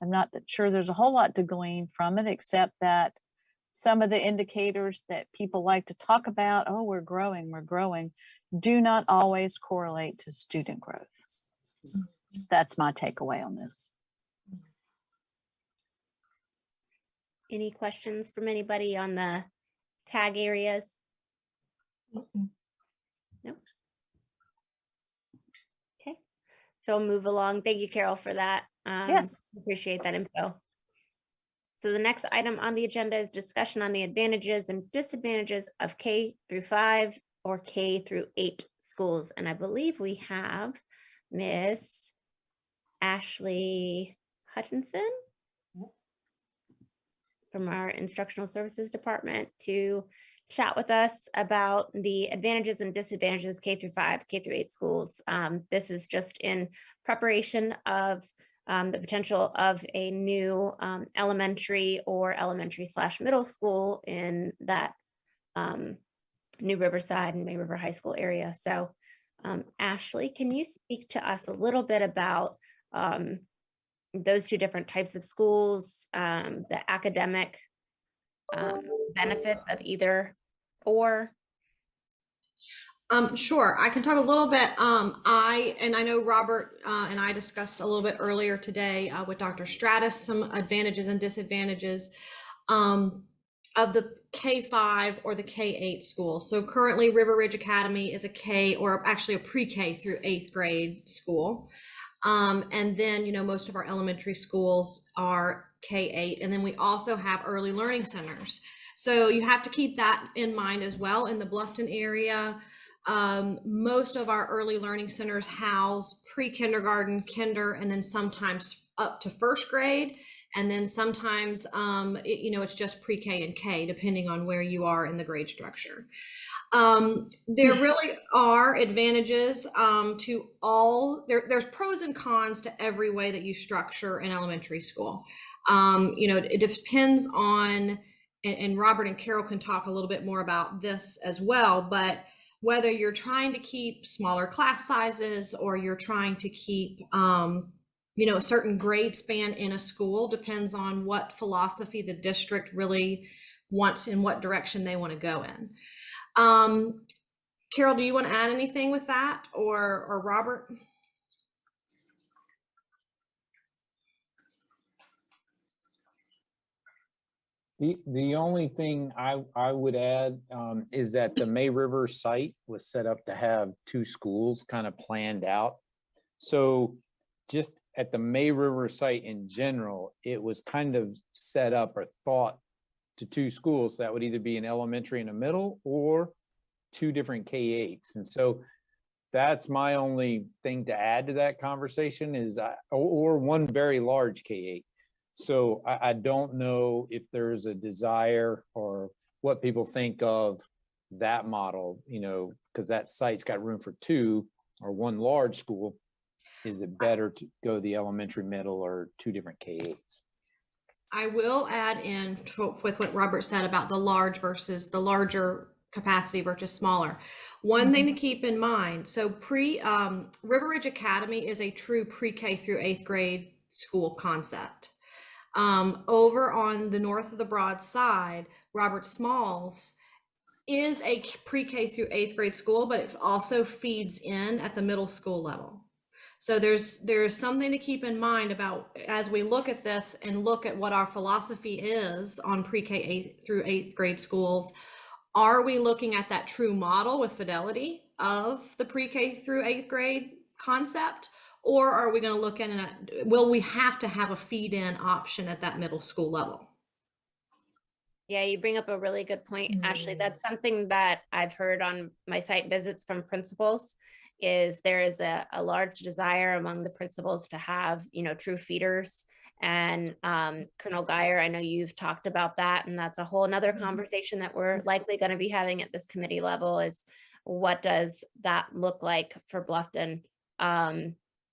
not sure there's a whole lot to glean from it, except that some of the indicators that people like to talk about, oh, we're growing, do not always correlate to student growth. That's my takeaway on this. Any questions from anybody on the tag areas? Nope. Okay, so I'll move along. Thank you, Carol, for that. Yes. Appreciate that info. So the next item on the agenda is discussion on the advantages and disadvantages of K-5 or K-8 schools. And I believe we have Miss Ashley Hutchinson from our instructional services department to chat with us about the advantages and disadvantages K-5, K-8 schools. This is just in preparation of the potential of a new elementary or elementary/middle school in that New Riverside and May River High School area. So Ashley, can you speak to us a little bit about those two different types of schools, the academic benefits of either or? Sure, I can talk a little bit. I know Robert and I discussed a little bit earlier today with Dr. Stratus some advantages and disadvantages of the K-5 or the K-8 school. So currently River Ridge Academy is a K, or actually a pre-K through 8th grade school. And then, you know, most of our elementary schools are K-8. And then we also have early learning centers. So you have to keep that in mind as well. In the Bluffton area, most of our early learning centers house pre-kindergarten, kinder, and then sometimes up to 1st grade. And then sometimes, it's just pre-K and K, depending on where you are in the grade structure. There really are advantages to all, there's pros and cons to every way that you structure an elementary school. It depends on, and Robert and Carol can talk a little bit more about this as well, but whether you're trying to keep smaller class sizes or you're trying to keep, a certain grade span in a school, depends on what philosophy the district really wants and what direction they want to go in. Carol, do you want to add anything with that, or Robert? The only thing I would add is that the May River site was set up to have 2 schools kind of planned out. So just at the May River site in general, it was kind of set up or thought to 2 schools that would either be an elementary and a middle or 2 different K-8s. And so that's my only thing to add to that conversation is, or one very large K-8. So I don't know if there's a desire or what people think of that model, because that site's got room for 2 or 1 large school. Is it better to go the elementary, middle, or 2 different K-8s? I will add in with what Robert said about the large versus the larger capacity versus smaller. One thing to keep in mind, so River Ridge Academy is a true pre-K through 8th grade school concept. Over on the north of the Broad side, Robert Smalls is a pre-K through 8th grade school, but it also feeds in at the middle school level. So there's something to keep in mind about as we look at this and look at what our philosophy is on pre-K through 8th grade schools. Are we looking at that true model with fidelity of the pre-K through 8th grade concept? Or are we going to look at, will we have to have a feed-in option at that middle school level? Yeah, you bring up a really good point, Ashley. That's something that I've heard on my site visits from principals, is there is a large desire among the principals to have, true feeders. And Colonel Geyer, I know you've talked about that, and that's a whole nother conversation that we're likely going to be having at this committee level, is what does that look like for Bluffton?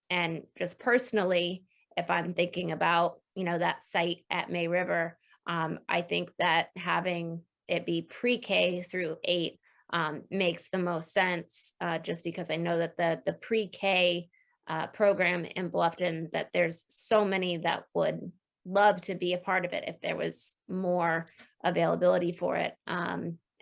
And just personally, if I'm thinking about, that site at May River, I think that having it be pre-K through 8 makes the most sense, just because I know that the pre-K program in Bluffton, that there's so many that would love to be a part of it if there was more availability for it.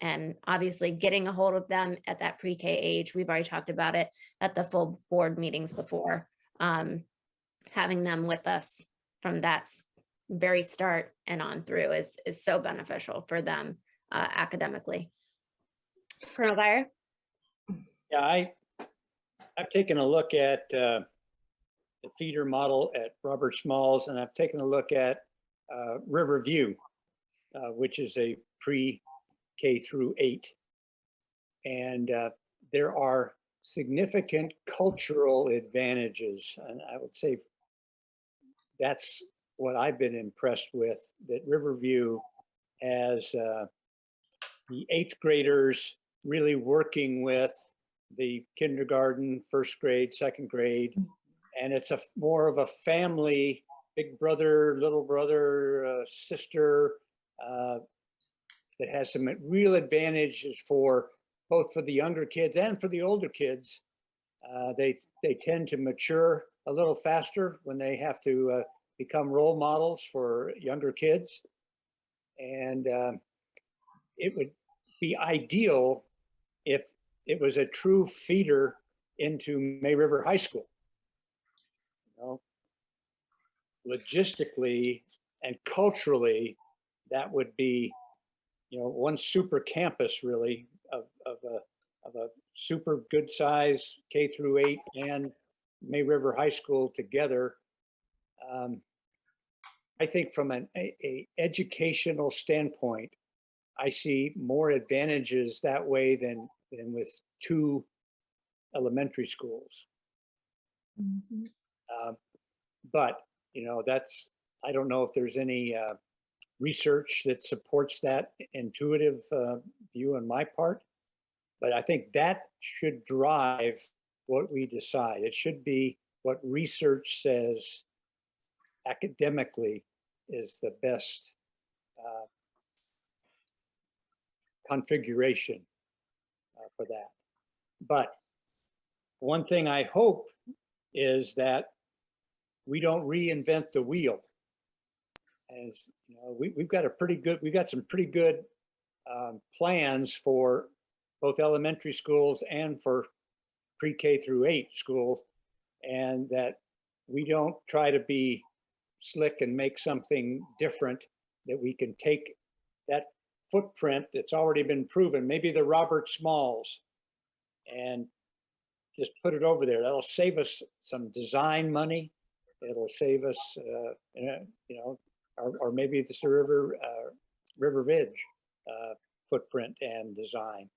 And obviously getting a hold of them at that pre-K age, we've already talked about it at the full board meetings before, having them with us from that very start and on through is so beneficial for them academically. Colonel Dyer? Yeah, I've taken a look at the feeder model at Robert Smalls, and I've taken a look at Riverview, which is a pre-K through 8. And there are significant cultural advantages. And I would say that's what I've been impressed with, that Riverview has the 8th graders really working with the kindergarten, 1st grade, 2nd grade. And it's more of a family, big brother, little brother, sister, that has some real advantages for both for the younger kids and for the older kids. They tend to mature a little faster when they have to become role models for younger kids. And it would be ideal if it was a true feeder into May River High School. Logistically and culturally, that would be, one super campus really of a super good size K through 8 and May River High School together. I think from an educational standpoint, I see more advantages that way than with 2 elementary schools. But that's, I don't know if there's any research that supports that intuitive view on my part, but I think that should drive what we decide. It should be what research says academically is the best configuration for that. But one thing I hope is that we don't reinvent the wheel. As we've got some pretty good plans for both elementary schools and for pre-K through 8 schools, and that we don't try to be slick and make something different, that we can take that footprint that's already been proven, maybe the Robert Smalls, and just put it over there. That'll save us some design money. It'll save us, or maybe it's a River Ridge footprint and design.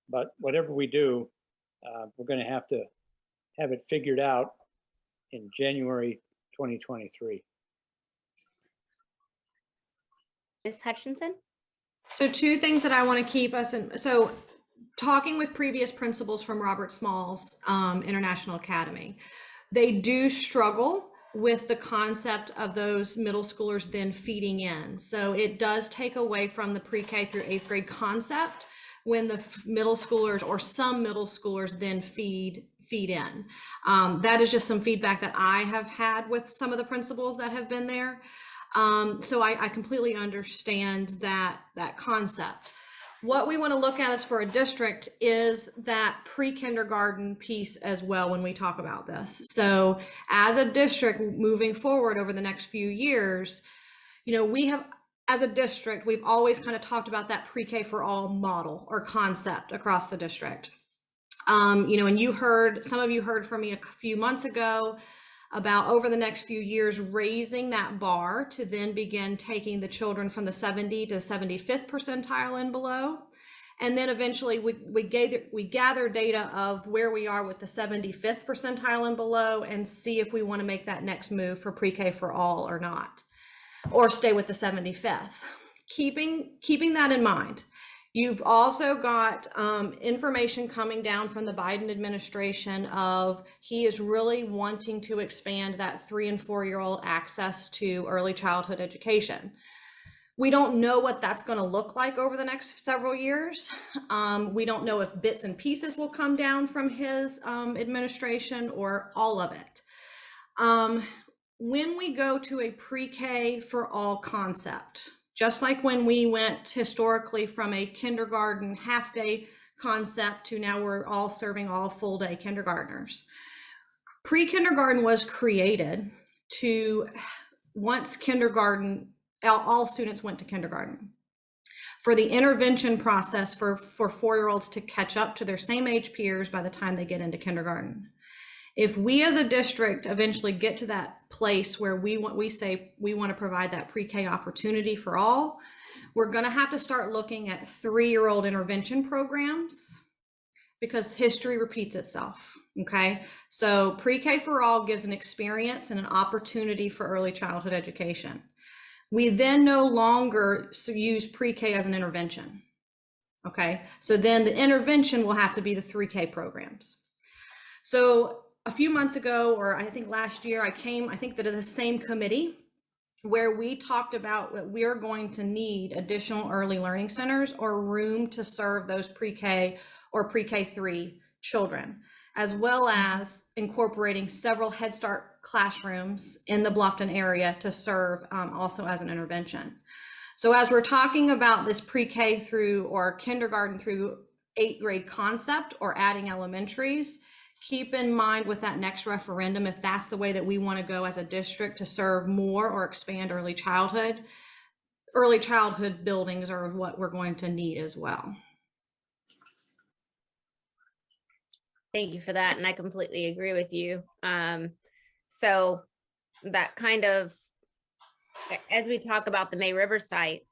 But whatever we do, we're going to have it figured out in January 2023. Ms. Hutchinson? So 2 things that I want to keep us in. So talking with previous principals from Robert Smalls International Academy, they do struggle with the concept of those middle schoolers then feeding in. So it does take away from the pre-K through 8th grade concept when the middle schoolers or some middle schoolers then feed in. That is just some feedback that I have had with some of the principals that have been there. So I completely understand that concept. What we want to look at as for a district is that pre-kindergarten piece as well when we talk about this. So as a district moving forward over the next few years, we have, as a district, we've always kind of talked about that pre-K for all model or concept across the district. And some of you heard from me a few months ago about over the next few years raising that bar to then begin taking the children from the 70 to 75th percentile and below. And then eventually we gather data of where we are with the 75th percentile and below and see if we want to make that next move for pre-K for all or not, or stay with the 75th. Keeping that in mind, You've also got information coming down from the Biden administration of he is really wanting to expand that 3 and 4-year-old access to early childhood education. We don't know what that's going to look like over the next several years. We don't know if bits and pieces will come down from his administration or all of it. When we go to a pre-K for all concept, just like when we went historically from a kindergarten half-day concept to now we're all serving all full-day kindergartners. Pre-kindergarten was created to, once kindergarten, all students went to kindergarten. For the intervention process for 4-year-olds to catch up to their same age peers by the time they get into kindergarten. If we as a district eventually get to that place where we say we want to provide that pre-K opportunity for all, we're going to have to start looking at 3-year-old intervention programs because history repeats itself. Okay, so pre-K for all gives an experience and an opportunity for early childhood education. We then no longer use pre-K as an intervention. Okay, so then the intervention will have to be the 3K programs. So a few months ago, or I think last year, I think that the same committee where we talked about that we're going to need additional early learning centers or room to serve those pre-K or pre-K3 children, as well as incorporating several Head Start classrooms in the Bluffton area to serve also as an intervention. So as we're talking about this pre-K through or kindergarten through 8th grade concept or adding elementaries, keep in mind with that next referendum, if that's the way that we want to go as a district to serve more or expand early childhood buildings are what we're going to need as well. Thank you for that. And I completely agree with you. So that kind of, as we talk about the May River site,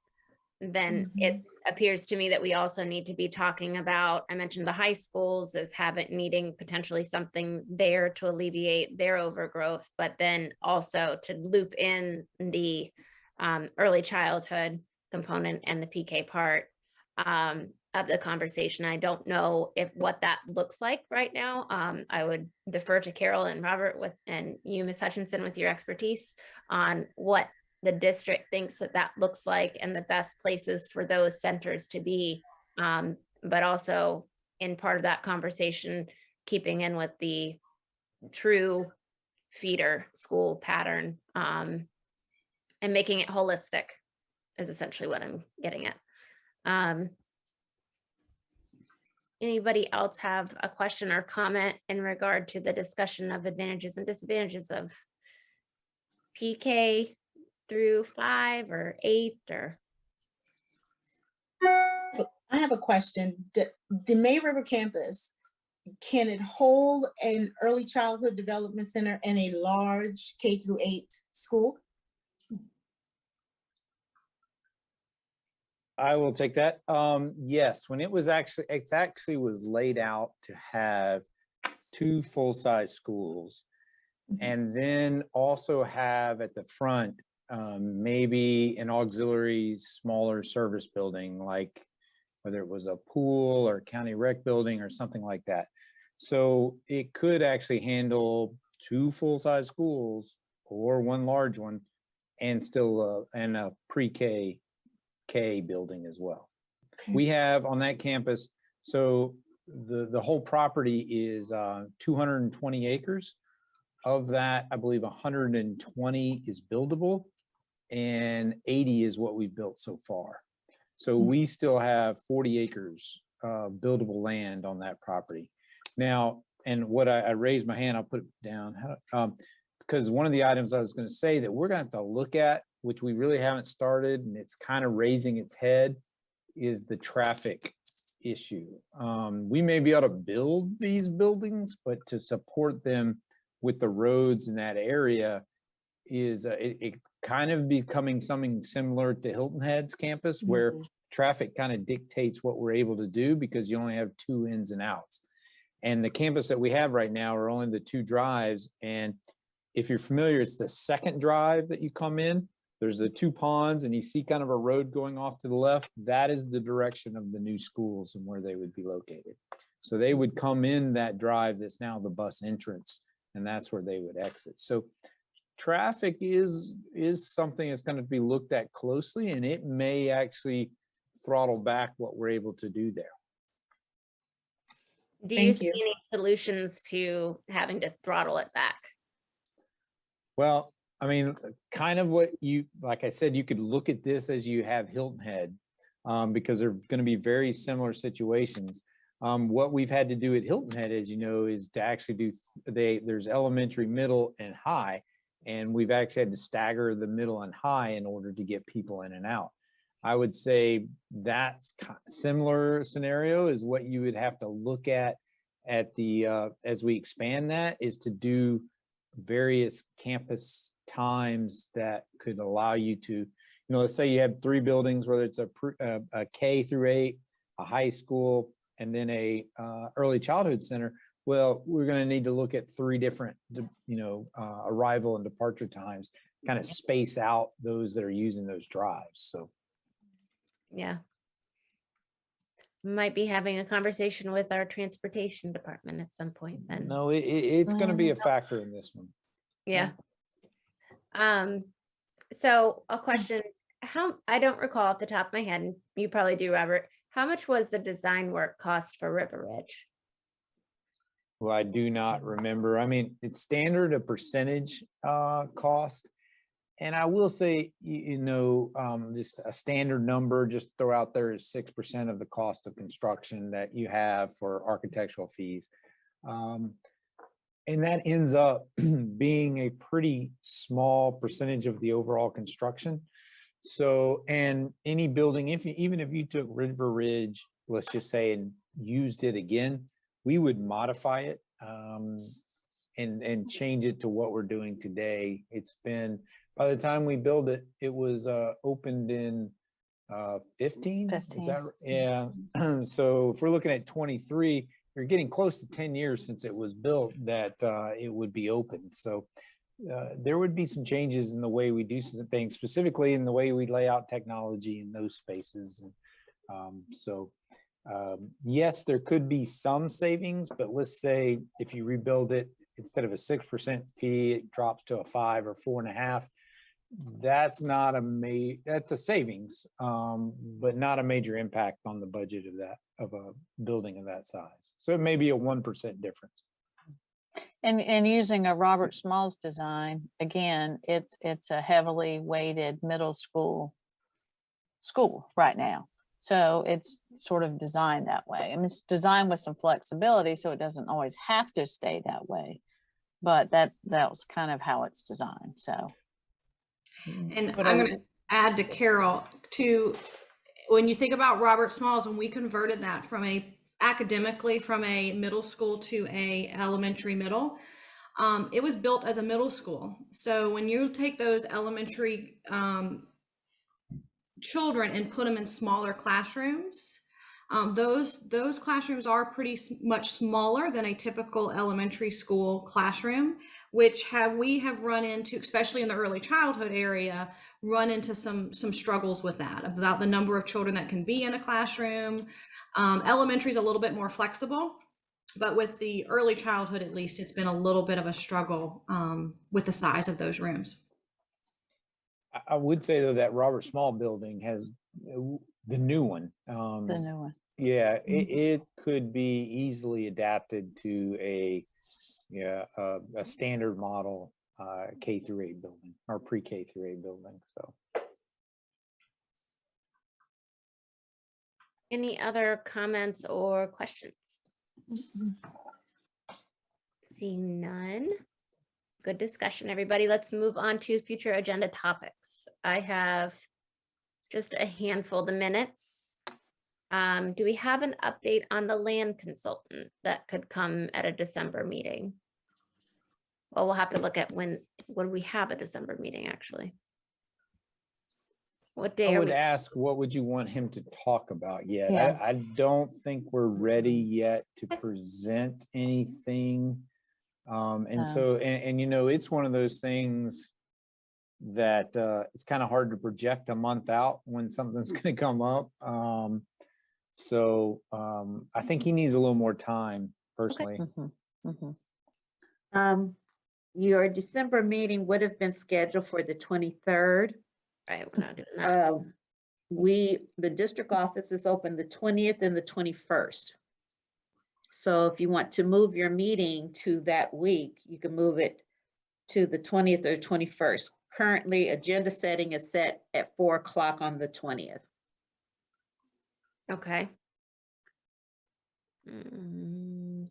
then it appears to me that we also need to be talking about, I mentioned the high schools as needing potentially something there to alleviate their overgrowth, but then also to loop in the early childhood component and the PK part of the conversation. I don't know what that looks like right now. I would defer to Carol and Robert and you, Ms. Hutchinson, with your expertise on what the district thinks that looks like and the best places for those centers to be. But also in part of that conversation, keeping in with the true feeder school pattern and making it holistic is essentially what I'm getting at. Anybody else have a question or comment in regard to the discussion of advantages and disadvantages of PK through 5 or 8 or? I have a question. The May River campus, can it hold an early childhood development center and a large K through 8 school? I will take that. Yes, when it actually was laid out to have 2 full-size schools and then also have at the front maybe an auxiliary smaller service building, like whether it was a pool or county rec building or something like that. So it could actually handle 2 full-size schools or 1 large one and still and a pre-K building as well. Okay. We have on that campus, so the whole property is 220 acres. Of that, I believe 120 is buildable and 80 is what we've built so far. So we still have 40 acres of buildable land on that property. Now, and what I raised my hand, I'll put it down, because one of the items I was going to say that we're going to have to look at, which we really haven't started, and it's kind of raising its head, is the traffic issue. We may be able to build these buildings, but to support them with the roads in that area is it kind of becoming something similar to Hilton Head's campus, where traffic kind of dictates what we're able to do because you only have 2 ins and outs. And the campus that we have right now are only the 2 drives. And if you're familiar, it's the second drive that you come in. there's the two ponds and you see kind of a road going off to the left. That is the direction of the new schools and where they would be located. So they would come in that drive that's now the bus entrance, and that's where they would exit. So traffic is something that's going to be looked at closely, and it may actually throttle back what we're able to do there. Do you Thank see you. any solutions to having to throttle it back? Well, I mean, kind of what you, like I said, you could look at this as you have Hilton Head, because they're going to be very similar situations. What we've had to do at Hilton Head, as you know, is to actually do, there's elementary, middle, and high, and we've actually had to stagger the middle and high in order to get people in and out. I would say that's similar scenario is what you would have to look at the, as we expand that, is to do various campus times that could allow you to, let's say you have 3 buildings, whether it's a K through 8, a high school, and then a early childhood center. Well, we're going to need to look at 3 different, arrival and departure times, kind of space out those that are using those drives. So, Yeah. Might be having a conversation with our transportation department at some point then. no, it's going to be a factor in this one. Yeah. So a question, I don't recall off the top of my head, and you probably do, Robert, how much was the design work cost for River Ridge? Well, I do not remember. I mean, it's standard a percentage cost. And I will say, just a standard number, just throw out there is 6% of the cost of construction that you have for architectural fees. And that ends up being a pretty small percentage of the overall construction. So, and any building, even if you took River Ridge, let's just say, and used it again, we would modify it and change it to what we're doing today. It's been, by the time we build it, it was opened in 15. Is that right? Yeah. So if we're looking at 23, you're getting close to 10 years since it was built that it would be open. So there would be some changes in the way we do some things, specifically in the way we lay out technology in those spaces. And yes, there could be some savings, but let's say if you rebuild it, instead of a 6% fee, it drops to a 5 or 4.5. That's not that's a savings, but not a major impact on the budget of a building of that size. So it may be a 1% difference. And using a Robert Smalls design, again, it's a heavily weighted middle school right now. So it's sort of designed that way. I mean, it's designed with some flexibility, so it doesn't always have to stay that way. But that was kind of how it's designed. So. And I'm going to add to Carol too, when you think about Robert Smalls, when we converted that academically from a middle school to a elementary middle, it was built as a middle school. So when you take those elementary children and put them in smaller classrooms, those classrooms are pretty much smaller than a typical elementary school classroom, which we have run into, especially in the early childhood area, run into some struggles with that, about the number of children that can be in a classroom. Elementary is a little bit more flexible, but with the early childhood, at least, it's been a little bit of a struggle with the size of those rooms. I would say though that Robert Small building has the new one. The new one. Yeah, it could be easily adapted to a standard model K through 8 building or pre-K through 8 building. So. Any other comments or questions? Seeing none. Good discussion, everybody. Let's move on to future agenda topics. I have just a handful of the minutes. Do we have an update on the land consultant that could come at a December meeting? Well, we'll have to look at when we have a December meeting, actually. What day I are would we? ask, what would you want him to talk about yet? Yeah. I don't think we're ready yet to present anything. And so, it's one of those things, that it's kind of hard to project a month out when something's going to come up. So I think he needs a little more time personally. Mhm, mhm. Your December meeting would have been scheduled for the 23rd. Right, we're not doing that. The district office is open the 20th and the 21st. So if you want to move your meeting to that week, you can move it to the 20th or 21st. Currently, agenda setting is set at 4 o'clock on the 20th. Okay. Mm.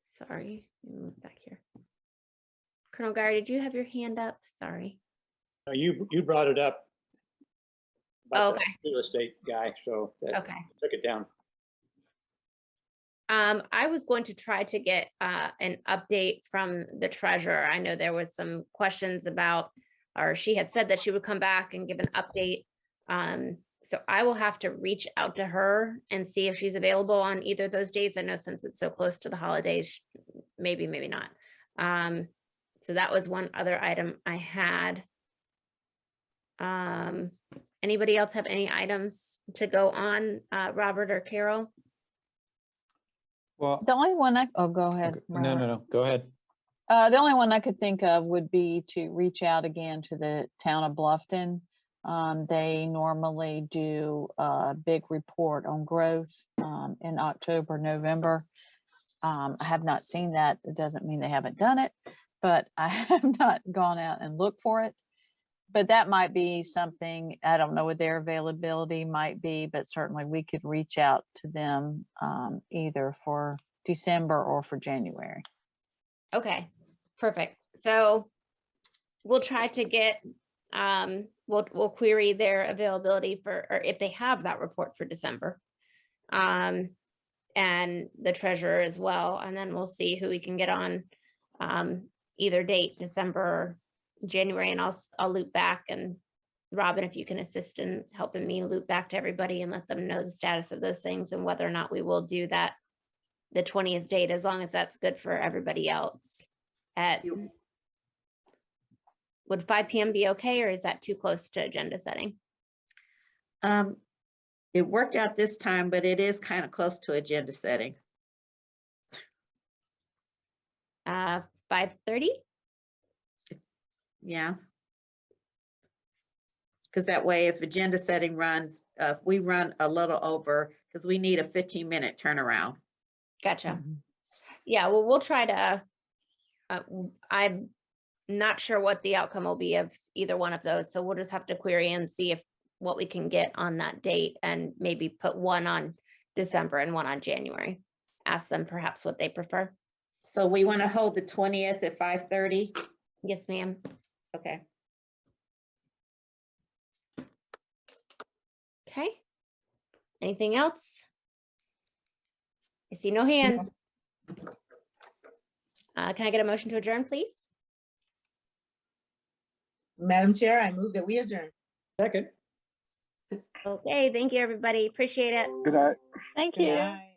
Sorry, let me move back here. Colonel Guy, did you have your hand up? Sorry. No, you brought it up. about the Okay. Real estate guy, so that Okay. took it down. I was going to try to get an update from the treasurer. I know there was some questions about, or she had said that she would come back and give an update. So I will have to reach out to her and see if she's available on either of those dates. I know since it's so close to the holidays, maybe, maybe not. So that was one other item I had. Anybody else have any items to go on, Robert or Carol? Well, The only one go ahead. okay. No, go ahead. The only one I could think of would be to reach out again to the town of Bluffton. They normally do a big report on growth in October, November. I have not seen that. It doesn't mean they haven't done it, but I have not gone out and looked for it. But that might be something, I don't know what their availability might be, but certainly we could reach out to them either for December or for January. Okay, perfect. So we'll try to get, we'll query their availability for, or if they have that report for December. And the treasurer as well, and then we'll see who we can get on either date, December or January, and I'll loop back, and Robin, if you can assist in helping me loop back to everybody and let them know the status of those things and whether or not we will do that the 20th date, as long as that's good for everybody else. Would 5 p.m. be okay, or is that too close to agenda setting? It worked out this time, but it is kind of close to agenda setting. 5:30? Yeah. Because that way, if agenda setting runs, if we run a little over, because we need a 15-minute turnaround. Gotcha. Yeah, well, we'll try to, I'm not sure what the outcome will be of either one of those. So we'll just have to query and see if what we can get on that date, and maybe put one on December and one on January. Ask them perhaps what they prefer. So we want to hold the 20th at 5:30. Yes, ma'am. Okay. Okay. Anything else? I see no hands. Can I get a motion to adjourn, please? Madam Chair, I move that we adjourn. Second. Okay, thank you, everybody. Appreciate it. Good night. Thank Good you. night.